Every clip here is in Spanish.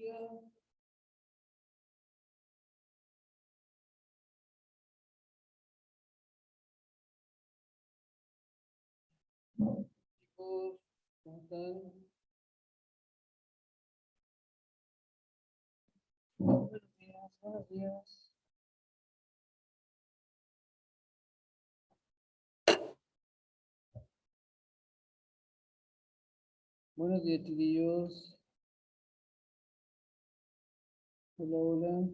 días. Chicos, ¿cómo están? Buenos días, buenos días. Buenos días, chiquillos. Hola, hola.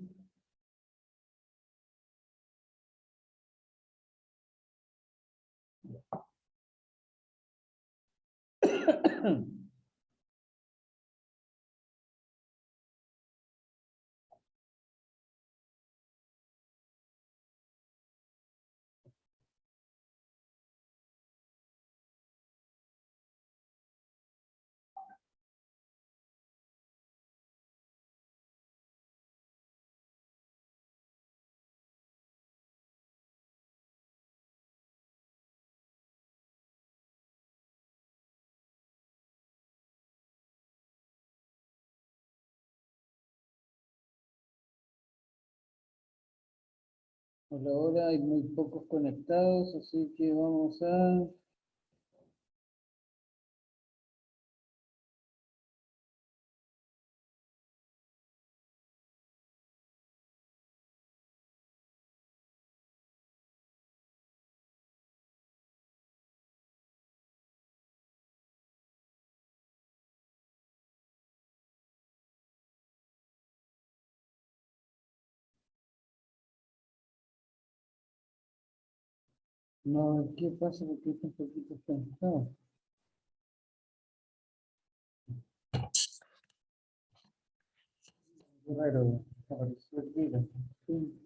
Hola, hola. Hay muy pocos conectados, así que vamos a... No, ¿qué pasa? Porque está un poquito conectado. Qué raro, apareció el virus. Sí.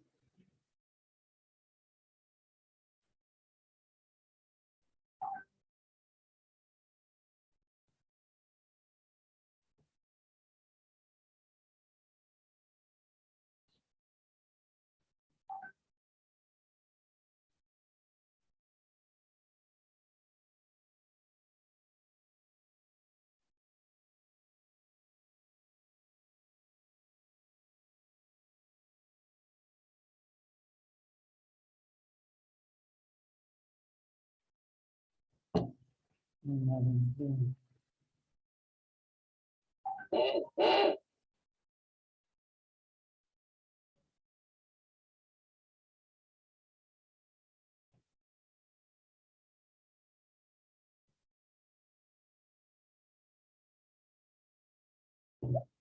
Vale, sí.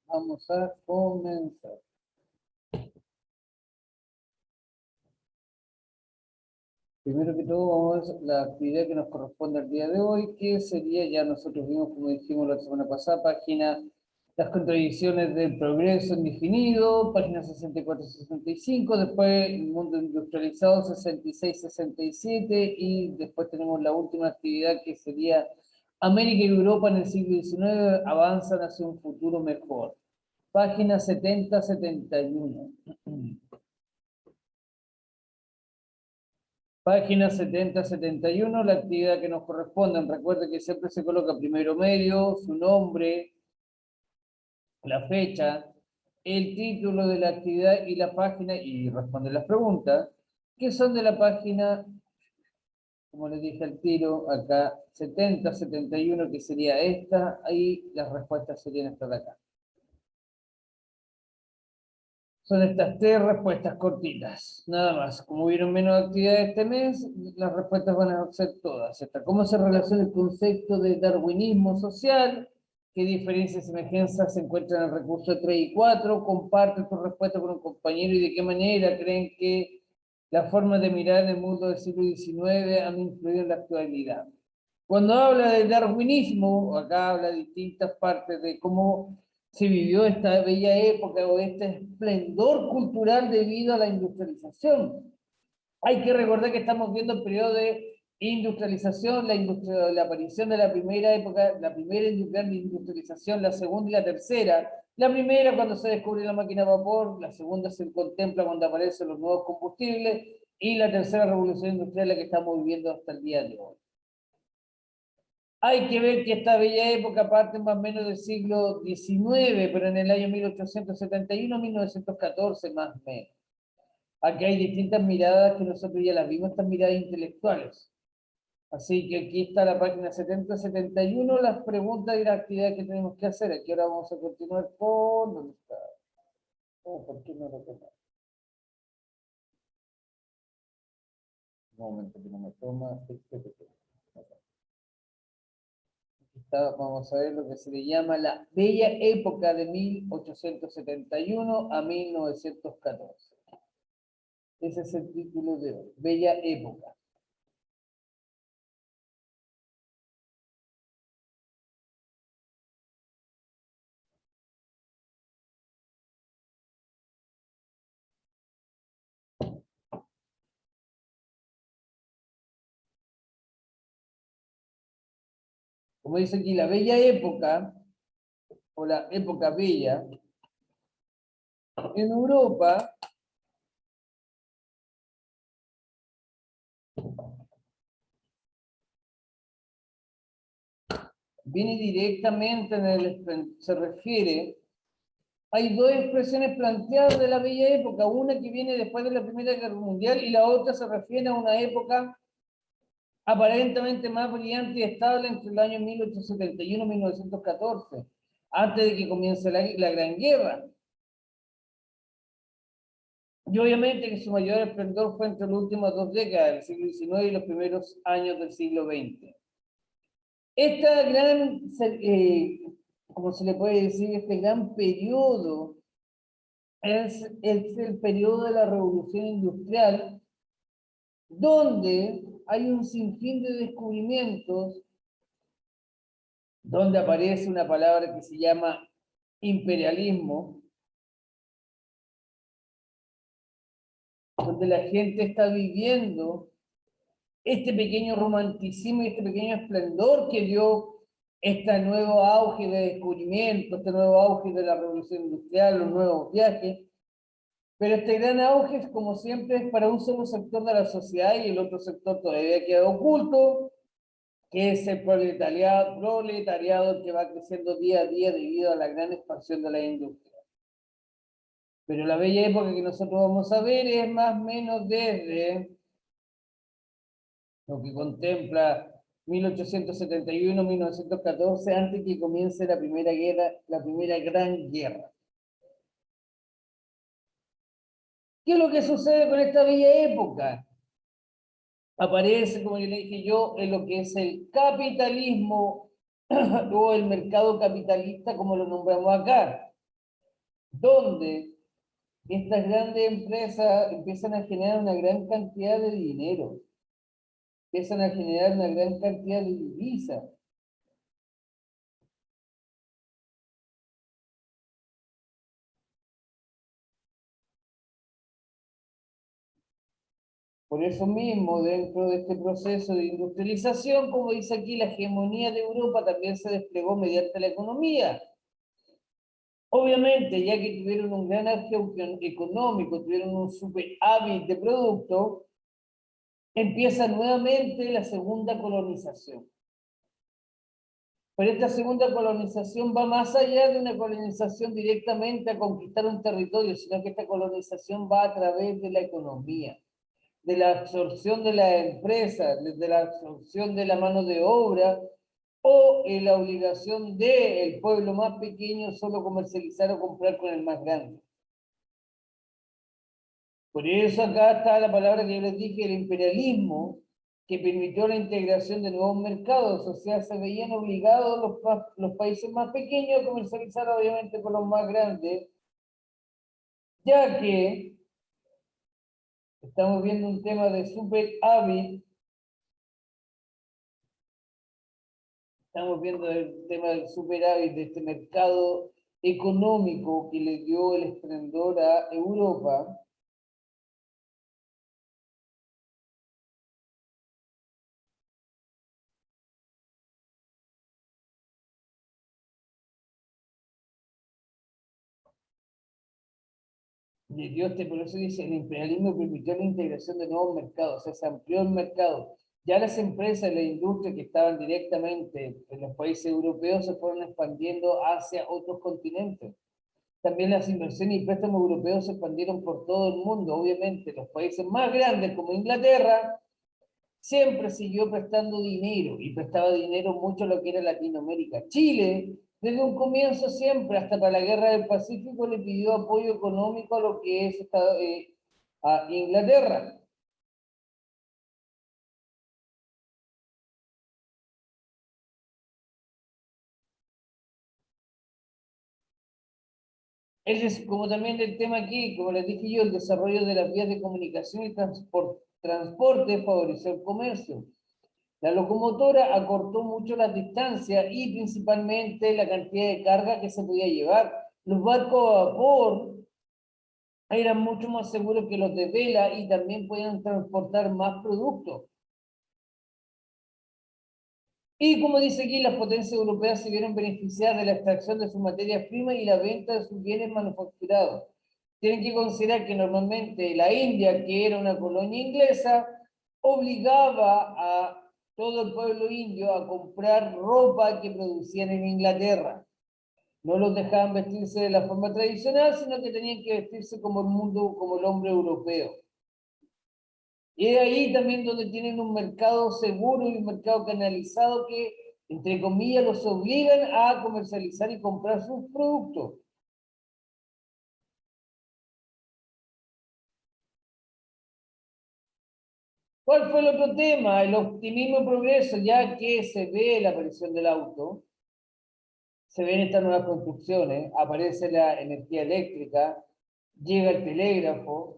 Vamos a comenzar. Primero que todo, vamos a ver la actividad que nos corresponde al día de hoy, que sería, ya nosotros vimos, como dijimos la semana pasada, página Las contradicciones del progreso indefinido, página 64-65, después el mundo industrializado 66-67, y después tenemos la última actividad que sería América y Europa en el siglo XIX avanzan hacia un futuro mejor. Página 70-71. Página 70-71, la actividad que nos corresponde. Recuerde que siempre se coloca primero medio, su nombre, la fecha, el título de la actividad y la página, y responde las preguntas, que son de la página, como les dije al tiro, acá 70-71, que sería esta, ahí las respuestas serían estas de acá. Son estas tres respuestas cortitas, nada más. Como hubieron menos actividades este mes, las respuestas van a ser todas. ¿Cómo se relaciona el concepto de darwinismo social? ¿Qué diferencias y semejanzas se encuentran en el recurso 3 y 4? Comparte tu respuesta con un compañero y de qué manera creen que las formas de mirar el mundo del siglo XIX han influido en la actualidad. Cuando habla de darwinismo, acá habla de distintas partes de cómo se vivió esta bella época o este esplendor cultural debido a la industrialización. Hay que recordar que estamos viendo el periodo de industrialización, la aparición de la primera época, la primera industrialización, la segunda y la tercera. La primera cuando se descubre la máquina a vapor, la segunda se contempla cuando aparecen los nuevos combustibles, y la tercera revolución industrial la que estamos viviendo hasta el día de hoy. Hay que ver que esta bella época parte más o menos del siglo XIX, pero en el año 1871, 1914 más o menos. Aquí hay distintas miradas que nosotros ya las vimos, estas miradas intelectuales. Así que aquí está la página 70-71, las preguntas y las actividades que tenemos que hacer. Aquí ahora vamos a continuar con... ¿Dónde está? Oh, ¿por qué no lo tengo? Un momento que no me toma. Vamos a ver lo que se le llama la bella época de 1871 a 1914. Ese es el título de hoy, bella época. Como dice aquí, la bella época, o la época bella, en Europa viene directamente se refiere, hay dos expresiones planteadas de la bella época, una que viene después de la Primera Guerra Mundial y la otra se refiere a una época aparentemente más brillante y estable entre el año 1871 y 1914, antes de que comience la Gran Guerra. Y obviamente que su mayor esplendor fue entre las últimas dos décadas, del siglo XIX y los primeros años del siglo XX. Esta gran, como se le puede decir, este gran periodo es el periodo de la Revolución Industrial, donde hay un sinfín de descubrimientos, donde aparece una palabra que se llama imperialismo, donde la gente está viviendo este pequeño romanticismo y este pequeño esplendor que dio este nuevo auge de descubrimiento, este nuevo auge de la revolución industrial, los nuevos viajes. Pero este gran auge, como siempre, es para un solo sector de la sociedad y el otro sector todavía queda oculto, que es el proletariado que va creciendo día a día debido a la gran expansión de la industria. Pero la bella época que nosotros vamos a ver es más o menos desde lo que contempla 1871-1914, antes que comience la primera guerra, la primera gran guerra. ¿Qué es lo que sucede con esta bella época? Aparece, como le dije yo, en lo que es el capitalismo o el mercado capitalista, como lo nombramos acá, donde estas grandes empresas empiezan a generar una gran cantidad de dinero, empiezan a generar una gran cantidad de divisas. Por eso mismo, dentro de este proceso de industrialización, como dice aquí, la hegemonía de Europa también se desplegó mediante la economía. Obviamente, ya que tuvieron un gran auge económico, tuvieron un superávit de producto, empieza nuevamente la segunda colonización. Pero esta segunda colonización va más allá de una colonización directamente a conquistar un territorio, sino que esta colonización va a través de la economía, de la absorción de la empresa, de la absorción de la mano de obra o la obligación del pueblo más pequeño solo comercializar o comprar con el más grande. Por eso acá está la palabra que yo les dije, el imperialismo, que permitió la integración de nuevos mercados, o sea, se veían obligados los países más pequeños a comercializar obviamente con los más grandes, ya que estamos viendo un tema de superávit. Estamos viendo el tema del superávit de este mercado económico que le dio el esplendor a Europa. Le dio por eso dice, el imperialismo permitió la integración de nuevos mercados, o sea, se amplió el mercado, Ya las empresas, la industria que estaban directamente en los países europeos se fueron expandiendo hacia otros continentes. También las inversiones y préstamos europeos se expandieron por todo el mundo. Obviamente, los países más grandes como Inglaterra siempre siguió prestando dinero y prestaba dinero mucho a lo que era Latinoamérica. Chile, desde un comienzo siempre, hasta para la Guerra del Pacífico, le pidió apoyo económico a lo que es a Inglaterra. Como también el tema aquí, como les dije yo, el desarrollo de las vías de comunicación y transporte favoreció el comercio. La locomotora acortó mucho las distancias y principalmente la cantidad de carga que se podía llevar. Los barcos a vapor eran mucho más seguros que los de vela y también podían transportar más productos. Y como dice aquí, las potencias europeas se vieron beneficiadas de la extracción de sus materias primas y la venta de sus bienes manufacturados. Tienen que considerar que normalmente la India, que era una colonia inglesa, obligaba a todo el pueblo indio a comprar ropa que producían en Inglaterra. No los dejaban vestirse de la forma tradicional, sino que tenían que vestirse como el mundo, como el hombre europeo. Y es ahí también donde tienen un mercado seguro y un mercado canalizado que, entre comillas, los obligan a comercializar y comprar sus productos. ¿Cuál fue el otro tema? El optimismo y progreso, ya que se ve la aparición del auto, se ven estas nuevas construcciones, aparece la energía eléctrica, llega el telégrafo,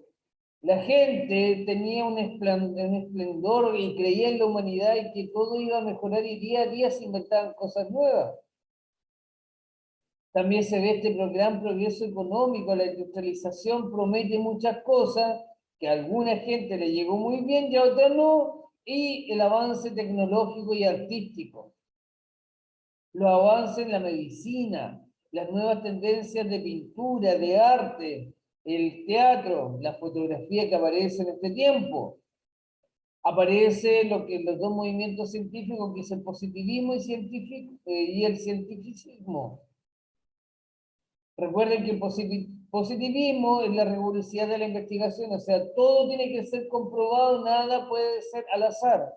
la gente tenía un esplendor y creía en la humanidad y que todo iba a mejorar y día a día se inventaban cosas nuevas. También se ve este gran progreso económico, la industrialización promete muchas cosas, que a alguna gente le llegó muy bien y a otra no, y el avance tecnológico y artístico, los avances en la medicina, las nuevas tendencias de pintura, de arte, el teatro, la fotografía que aparece en este tiempo. Aparece lo que los dos movimientos científicos, que es el positivismo y el cientificismo. Recuerden que el positivismo es la rigurosidad de la investigación, o sea, todo tiene que ser comprobado, nada puede ser al azar.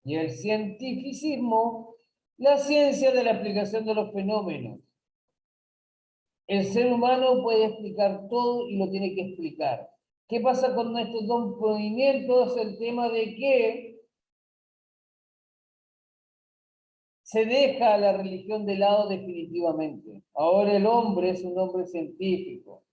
Y el cientificismo, la ciencia de la explicación de los fenómenos. El ser humano puede explicar todo y lo tiene que explicar. ¿Qué pasa con estos dos movimientos? El tema de que se deja a la religión de lado definitivamente. Ahora el hombre es un hombre científico.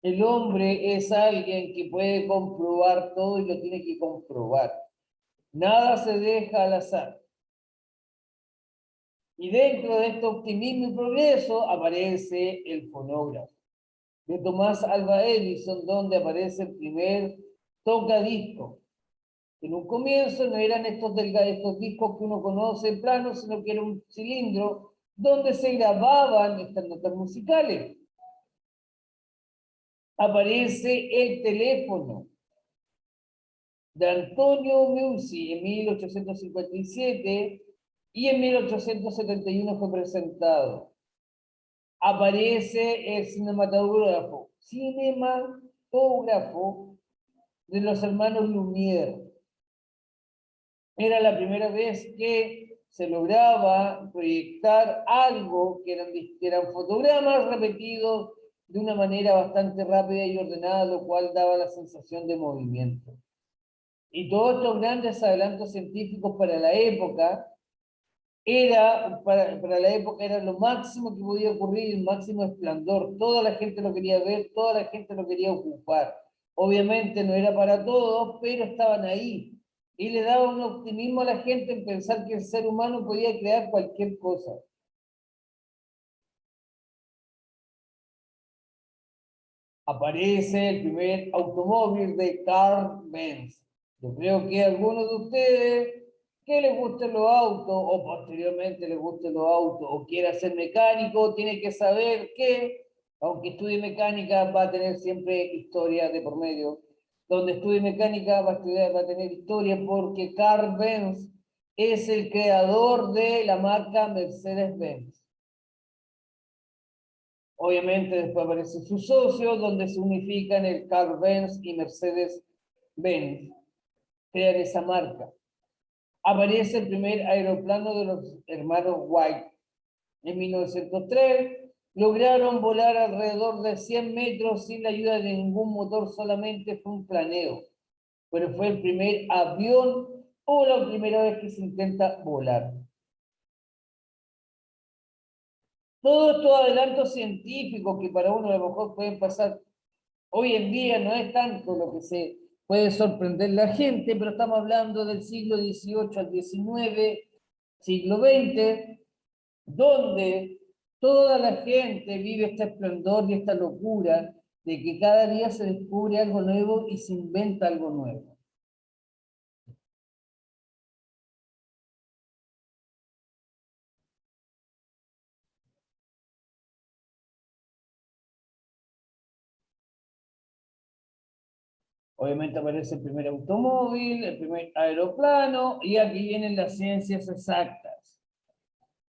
El hombre es alguien que puede comprobar todo y lo tiene que comprobar. Nada se deja al azar. Y dentro de este optimismo y progreso aparece el fonógrafo de Tomás Alva Edison, donde aparece el primer tocadisco. En un comienzo no eran estos discos que uno conoce planos, sino que era un cilindro donde se grababan estas notas musicales. Aparece el teléfono de Antonio Meucci en 1857 y en 1871 fue presentado. Aparece el cinematógrafo de los hermanos Lumière. Era la primera vez que se lograba proyectar algo que eran fotogramas repetidos de una manera bastante rápida y ordenada, lo cual daba la sensación de movimiento. Y todos estos grandes adelantos científicos para la época, para la época era lo máximo que podía ocurrir, el máximo esplendor. Toda la gente lo quería ver, toda la gente lo quería ocupar. Obviamente no era para todos, pero estaban ahí. Y le daba un optimismo a la gente en pensar que el ser humano podía crear cualquier cosa. Aparece el primer automóvil de Carl Benz. Yo creo que a algunos de ustedes que les gusten los autos, o posteriormente les gusten los autos, o quiera ser mecánico, tiene que saber que Aunque estudie mecánica, va a tener siempre historia de por medio. Donde estudie mecánica, va a tener historia porque Carl Benz es el creador de la marca Mercedes-Benz. Obviamente después aparece su socio, donde se unifican el Carl Benz y Mercedes-Benz. Crean esa marca. Aparece el primer aeroplano de los hermanos White. En 1903 lograron volar alrededor de 100 metros sin la ayuda de ningún motor, solamente fue un planeo. Pero fue el primer avión o la primera vez que se intenta volar. Todos estos adelantos científicos que para uno a lo mejor pueden pasar hoy en día no es tanto lo que se puede sorprender la gente, pero estamos hablando del siglo XVIII al XIX, siglo XX, donde toda la gente vive este esplendor y esta locura de que cada día se descubre algo nuevo y se inventa algo nuevo. Obviamente aparece el primer automóvil, el primer aeroplano, y aquí vienen las ciencias exactas.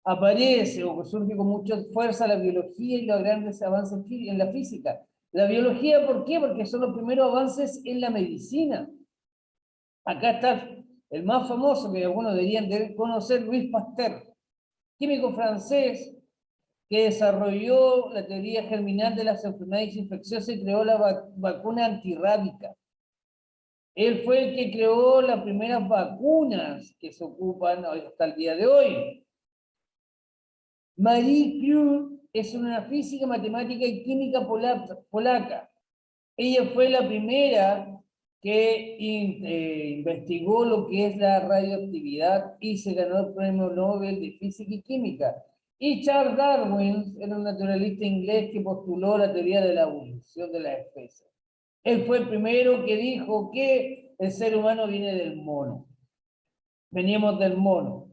Aparece o surge con mucha fuerza la biología y los grandes avances en la física. La biología, ¿por qué? Porque son los primeros avances en la medicina. Acá está el más famoso que algunos deberían de conocer, Louis Pasteur, químico francés que desarrolló la teoría germinal de las enfermedades infecciosas y creó la vacuna antirrábica. Él fue el que creó las primeras vacunas que se ocupan hasta el día de hoy. Marie Curie es una física, matemática y química polaca. Ella fue la primera que investigó lo que es la radioactividad y se ganó el premio Nobel de Física y Química. Y Charles Darwin era un naturalista inglés que postuló la teoría de la evolución de las especies. Él fue el primero que dijo que el ser humano viene del mono. Veníamos del mono.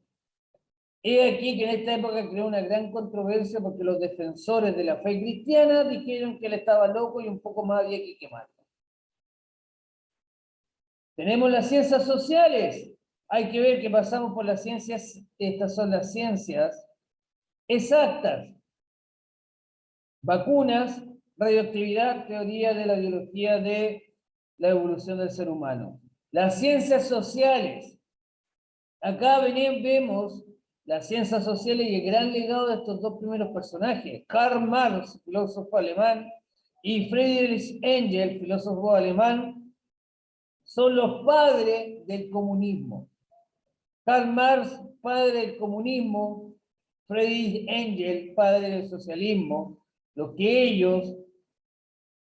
He aquí que en esta época creó una gran controversia porque los defensores de la fe cristiana dijeron que él estaba loco y un poco más había que quemarlo. Tenemos las ciencias sociales. Hay que ver que pasamos por las ciencias, estas son las ciencias exactas. Vacunas, radioactividad, teoría de la biología de la evolución del ser humano. Las ciencias sociales. Acá vemos las ciencias sociales y el gran legado de estos dos primeros personajes. Karl Marx, filósofo alemán, y Friedrich Engels, filósofo alemán, son los padres del comunismo. Karl Marx, padre del comunismo, Friedrich Engels, padre del socialismo. Lo que ellos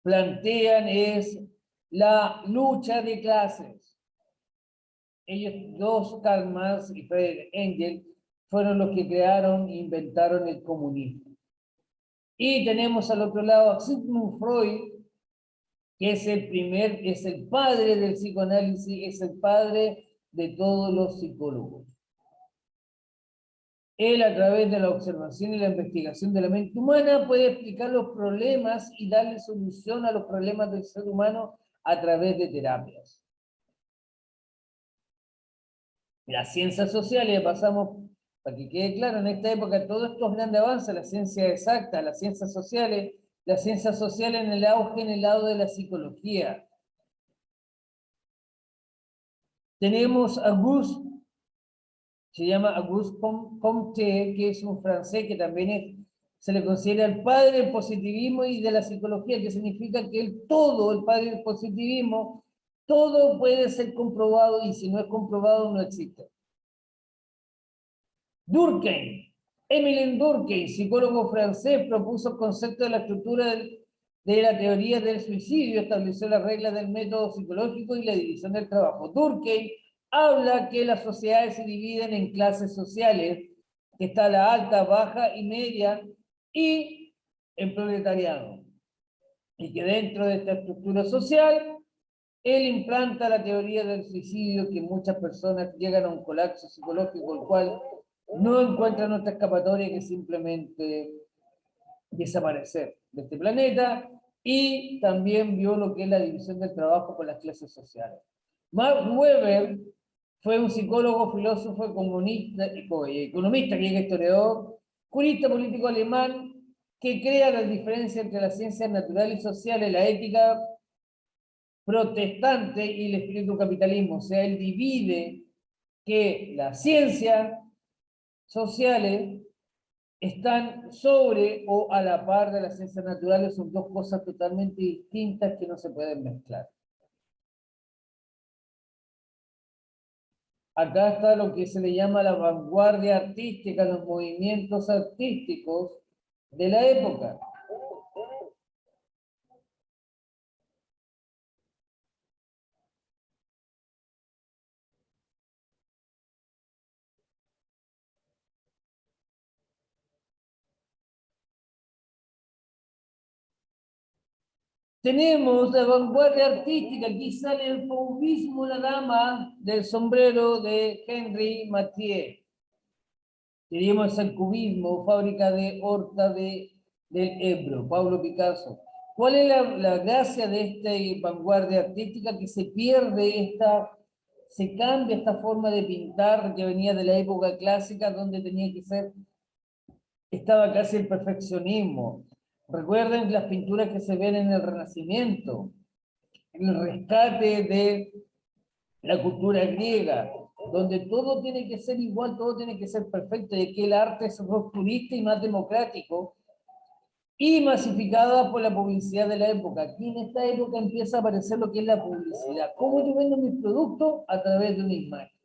plantean es la lucha de clases. Ellos dos, Karl Marx y Friedrich Engels, fueron los que crearon e inventaron el comunismo. Y tenemos al otro lado a Sigmund Freud, que es el padre del psicoanálisis, es el padre de todos los psicólogos. Él, a través de la observación y la investigación de la mente humana, puede explicar los problemas y darle solución a los problemas del ser humano a través de terapias. Las ciencias sociales, pasamos, para que quede claro, en esta época todos estos grandes avances, la ciencia exacta, las ciencias sociales en el auge en el lado de la psicología. Tenemos a Auguste, se llama Auguste Comte, que es un francés que también se le considera el padre del positivismo y de la psicología, que significa que el padre del positivismo, todo puede ser comprobado y si no es comprobado no existe. Durkheim, Émile Durkheim, psicólogo francés, propuso el concepto de la estructura de la teoría del suicidio, estableció las reglas del método psicológico y la división del trabajo. Durkheim habla que las sociedades se dividen en clases sociales, que está la alta, baja y media, y el proletariado. Y que dentro de esta estructura social, él implanta la teoría del suicidio, que muchas personas llegan a un colapso psicológico, el cual no encuentran otra escapatoria que simplemente desaparecer. de este planeta, y también vio lo que es la división del trabajo por las clases sociales. Max Weber fue un psicólogo, filósofo, comunista, economista, griego, historiador, jurista político alemán, que crea la diferencia entre las ciencias naturales y sociales, la ética protestante y el espíritu capitalismo. O sea, él divide que las ciencias sociales están sobre o a la par de las ciencias naturales, son dos cosas totalmente distintas que no se pueden mezclar. Acá está lo que se le llama la vanguardia artística, los movimientos artísticos de la época. Tenemos la vanguardia artística, aquí sale el fauvismo, la dama del sombrero de Henri Mathieu. Diríamos el cubismo, fábrica de Horta del Ebro, Pablo Picasso. ¿Cuál es la gracia de esta vanguardia artística? Que se pierde se cambia esta forma de pintar que venía de la época clásica, donde tenía que ser, estaba casi el perfeccionismo. Recuerden las pinturas que se ven en el Renacimiento, el rescate de la cultura griega, donde todo tiene que ser igual, todo tiene que ser perfecto, y que el arte es rupturista y más democrático, y masificada por la publicidad de la época. Aquí en esta época empieza a aparecer lo que es la publicidad. ¿Cómo yo vendo mis productos? A través de una imagen.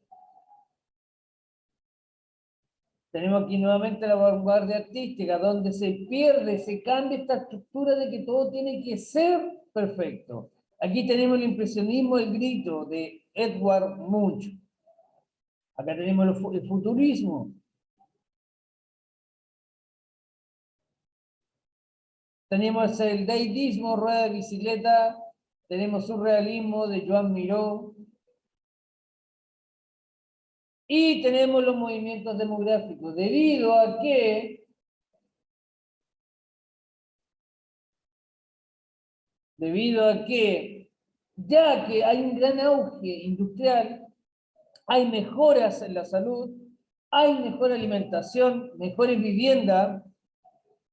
Tenemos aquí nuevamente la vanguardia artística, donde se pierde, se cambia esta estructura de que todo tiene que ser perfecto. Aquí tenemos el impresionismo, el grito de Edvard Munch. Acá tenemos el futurismo. Tenemos el deidismo, rueda de bicicleta. Tenemos surrealismo de Joan Miró. Y tenemos los movimientos demográficos, debido a que ya que hay un gran auge industrial, hay mejoras en la salud, hay mejor alimentación, mejores viviendas,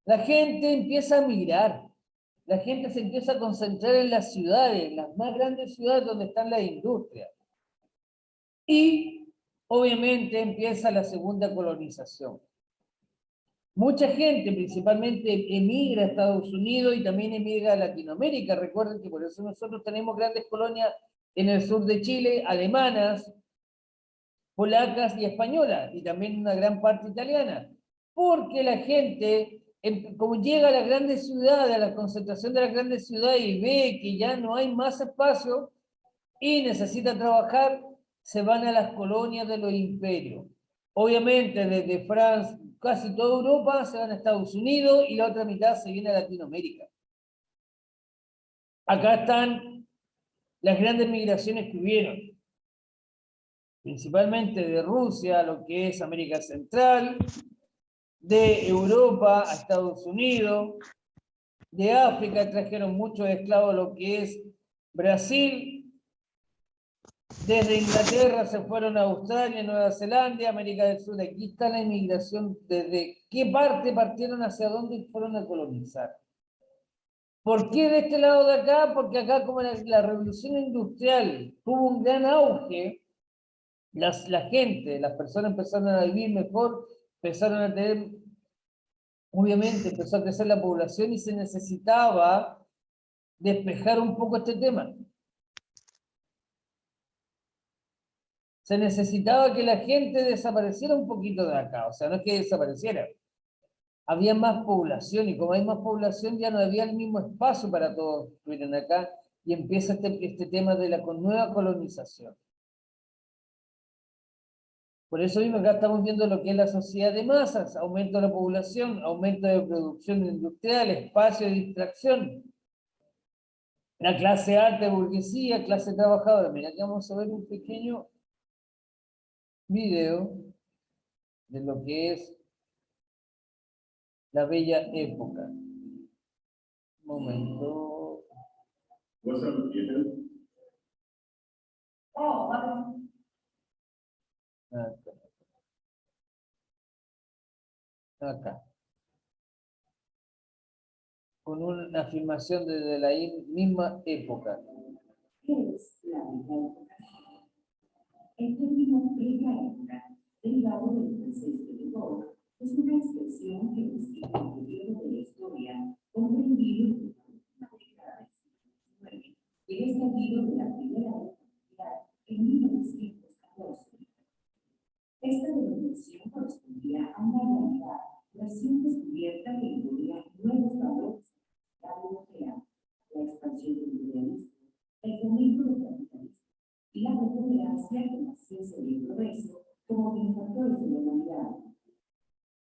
la gente empieza a migrar, la gente se empieza a concentrar en las ciudades, las más grandes ciudades donde están las industrias. Y obviamente empieza la segunda colonización. Mucha gente, principalmente, emigra a Estados Unidos y también emigra a Latinoamérica. Recuerden que por eso nosotros tenemos grandes colonias en el sur de Chile, alemanas, polacas y españolas, y también una gran parte italiana. Porque la gente, como llega a las grandes ciudades, a la concentración de las grandes ciudades y ve que ya no hay más espacio y necesita trabajar, se van a las colonias de los imperios. Obviamente, desde Francia, casi toda Europa se van a Estados Unidos y la otra mitad se viene a Latinoamérica. Acá están las grandes migraciones que hubieron, principalmente de Rusia a lo que es América Central, de Europa a Estados Unidos, de África trajeron muchos esclavos a lo que es Brasil. Desde Inglaterra se fueron a Australia, Nueva Zelanda, América del Sur. Aquí está la inmigración. ¿Desde qué parte partieron, hacia dónde fueron a colonizar? ¿Por qué de este lado de acá? Porque acá, como la revolución industrial tuvo un gran auge, la gente, las personas empezaron a vivir mejor, empezaron a tener, obviamente empezó a crecer la población y se necesitaba despejar un poco este tema. Se necesitaba que la gente desapareciera un poquito de acá, o sea, no es que desapareciera, había más población, y como hay más población ya no había el mismo espacio para todos que estuvieran acá, y empieza este tema de la nueva colonización. Por eso mismo acá estamos viendo lo que es la sociedad de masas, aumento de la población, aumento de producción industrial, espacio de distracción, la clase alta, burguesía, clase trabajadora. Mira, aquí vamos a ver un pequeño video de lo que es la bella época. Momento. What's up, Ethan? Oh, vale. Acá. Acá. Con una afirmación desde la misma época. ¿Qué es la época? El término época, derivado del francés de l'époque, es una expresión que describe el periodo de la historia comprendido en la década del siglo XIX y el estallido de la Primera Guerra Mundial en 1914. Esta denominación correspondía a una realidad recién descubierta que incluía nuevos valores de la europea, la expansión del imperialismo, el fomento del capitalismo y la preponderancia de la ciencia y el progreso como benefactores de la humanidad.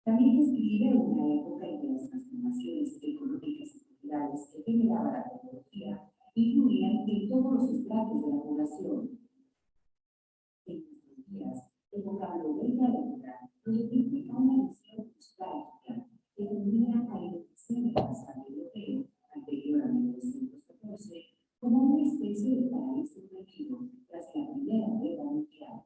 También describe una época en que las transformaciones económicas y culturales que generaba la tecnología influían en todos los estratos de la población. En nuestros días, el vocablo de la época nos implica una visión nostálgica que tendría a enriquecer el pasado europeo anterior a 1914 como una especie de paraíso perdido tras la Primera Guerra Mundial.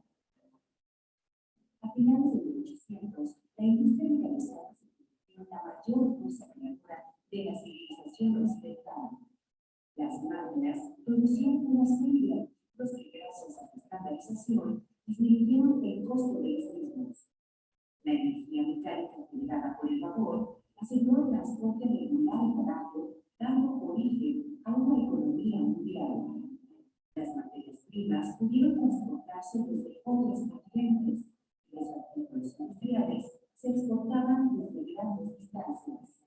A finales de 1800, la industria mecanizada se convirtió en la mayor fuerza creadora de la civilización occidental. Las máquinas producían una serie de artículos que, gracias a la estandarización, disminuyeron el costo de los mismos. La energía mecánica generada por el vapor aseguró el transporte regular y barato, dando origen a una economía mundial. Las materias primas pudieron transportarse desde otros continentes. Los artículos industriales se exportaban desde grandes distancias.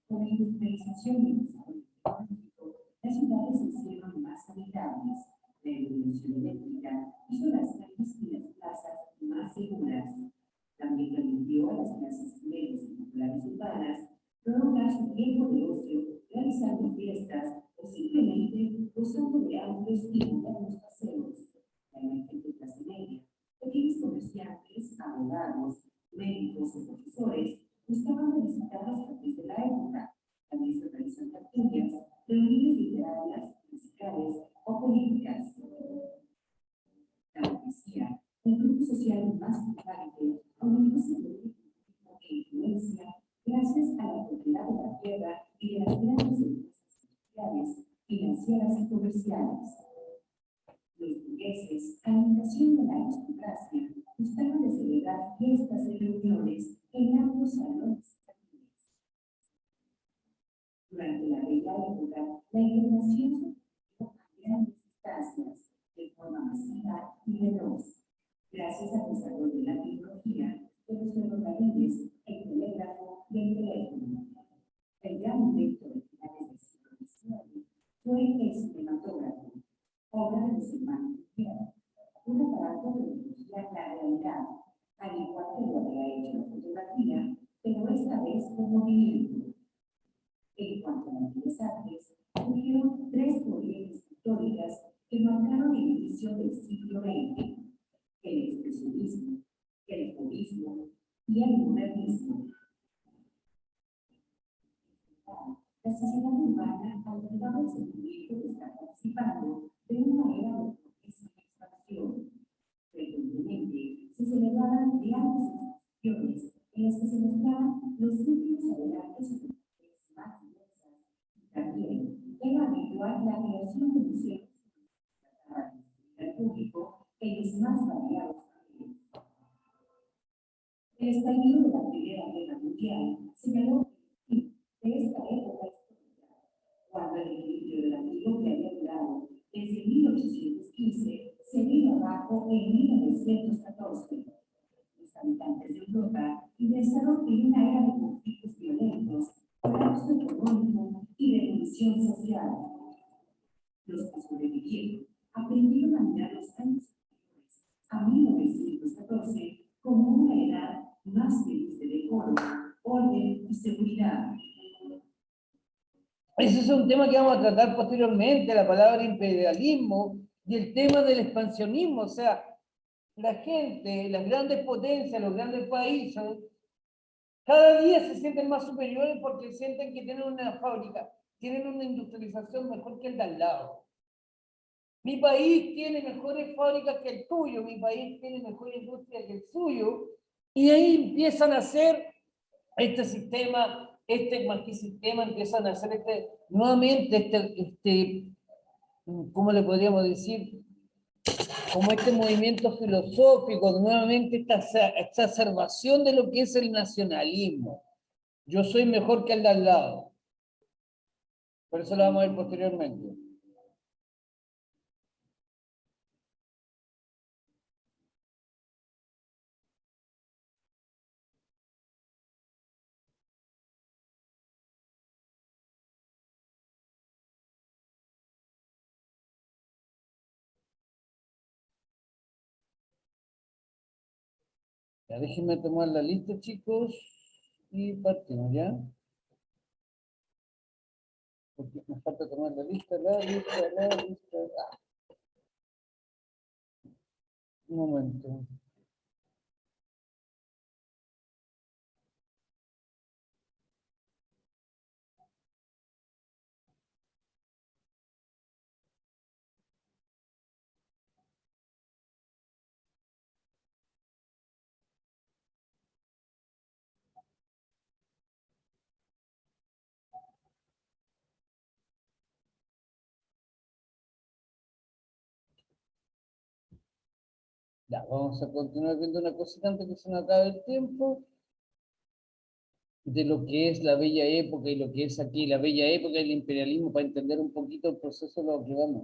Con la industrialización y el desarrollo tecnológico, las ciudades se hicieron más habitables. La iluminación eléctrica hizo las calles y las plazas más seguras. También permitió a las clases medias y populares urbanas prolongar su tiempo de ocio, realizando fiestas o simplemente gozando de amplios y modernos paseos. La emergente clase media, pequeños comerciantes, abogados, médicos o profesores gustaban de visitar los cafés de la época. También se realizan tertulias, reuniones literarias, musicales o políticas. La poesía, el grupo social más importante, aumentó su influencia gracias a la propiedad de la tierra y de las grandes empresas industriales, financieras y comerciales. Los burgueses, a imitación de la aristocracia, gustaban de celebrar fiestas y reuniones en amplios salones y jardines. Durante la bella época, la información se produjo a grandes distancias, de forma masiva y veloz, gracias al desarrollo de la tecnología, de los ferrocarriles, el telégrafo y el teléfono. El gran invento de finales del siglo XIX fue el cinematógrafo, obra de los hermanos Lumière, un aparato que reproducía la realidad, al igual que lo había hecho la fotografía, pero esta vez con movimiento. En cuanto a las bellas artes, surgieron tres corrientes pictóricas que marcaron el inicio del siglo XX: el expresionismo, el cubismo y el modernismo. La sociedad urbana albergaba el sentimiento de estar participando de una era de progreso y expansión. Frecuentemente se celebraban grandes exposiciones en las que se mostraban los últimos adelantos de las más diversas. También era habitual la creación de museos para distribuir al público en los más variados países. El estallido de la Primera Guerra Mundial señaló de esta época histórica, cuando el equilibrio relativo que había durado desde 1815 se vino abajo en 1914. Los habitantes de Europa ingresaron en una era de conflictos violentos, colapso económico y revolución social. Los que sobrevivieron aprendieron a mirar los años anteriores a 1914 como una edad más feliz de decoro, orden y seguridad. Ese es un tema que vamos a tratar posteriormente, la palabra imperialismo y el tema del expansionismo. O sea, la gente, las grandes potencias, los grandes países, Cada día se sienten más superiores porque sienten que tienen una fábrica, tienen una industrialización mejor que el de al lado. Mi país tiene mejores fábricas que el tuyo, mi país tiene mejor industria que el suyo, y ahí empiezan a hacer este sistema, este más que sistema, empiezan a hacer nuevamente ¿cómo le podríamos decir? Como este movimiento filosófico, nuevamente esta exacerbación de lo que es el nacionalismo. Yo soy mejor que el de al lado. Por eso lo vamos a ver posteriormente. Ya déjenme tomar la lista, chicos, y partimos, ¿ya? Porque me falta tomar la lista. Un momento. Ya, vamos a continuar viendo una cosita antes que se nos acabe el tiempo. De lo que es la bella época y lo que es aquí la bella época del imperialismo para entender un poquito el proceso de lo que vamos.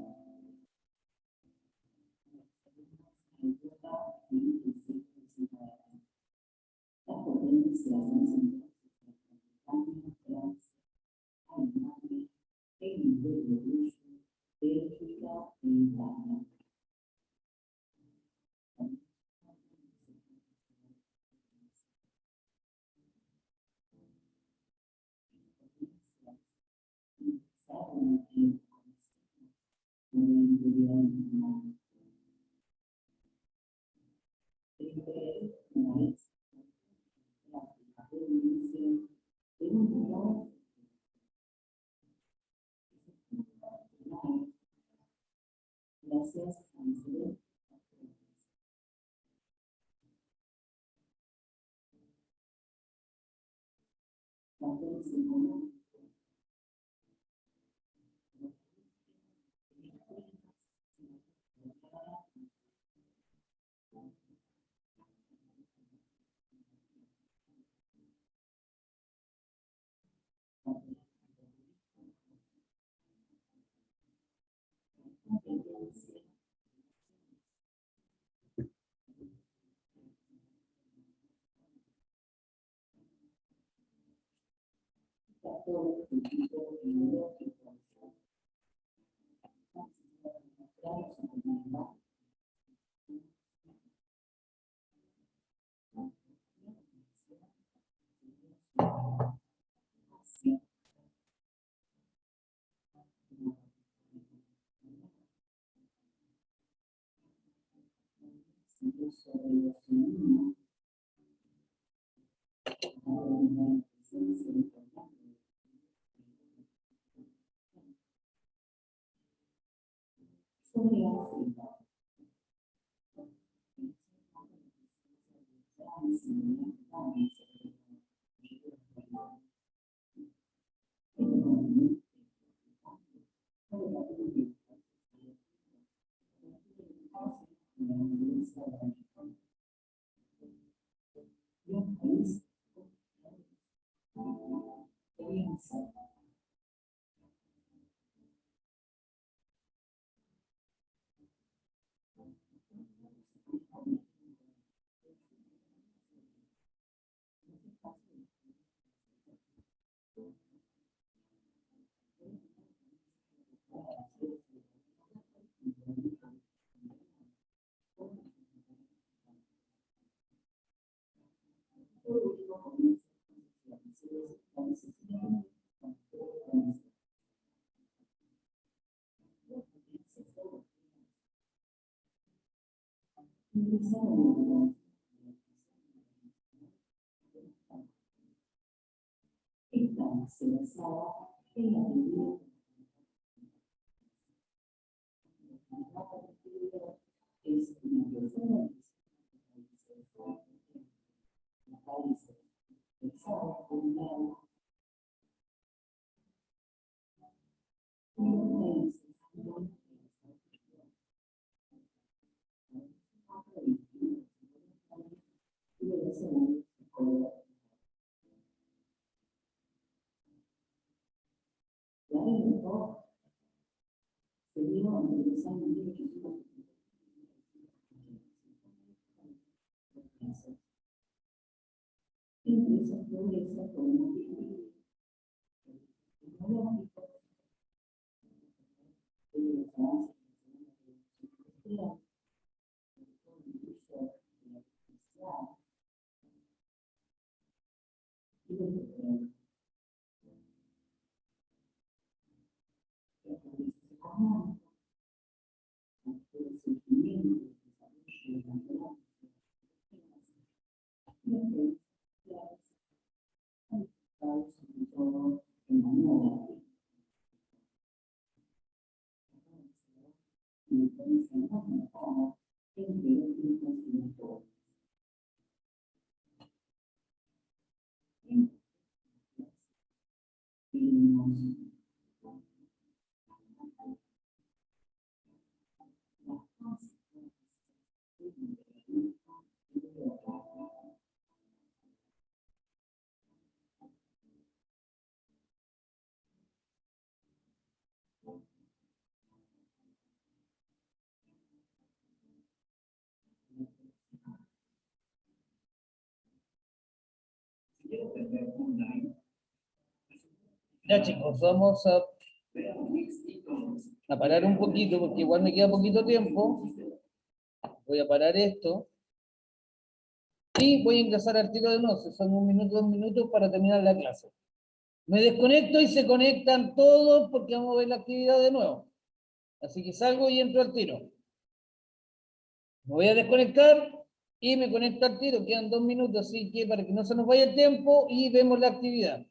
Gracias. se basaba en la teoría. Es una persona países pensados por un lado, empresas progresas con una tecnología Ya chicos, vamos a parar un poquito, porque igual me queda poquito tiempo. Voy a parar esto. Y voy a ingresar al tiro de nuevo, si son 1 minuto, 2 minutos para terminar la clase. Me desconecto y se conectan todos porque vamos a ver la actividad de nuevo. Así que salgo y entro al tiro. Me voy a desconectar y me conecto al tiro. Quedan 2 minutos, así que para que no se nos vaya el tiempo y vemos la actividad.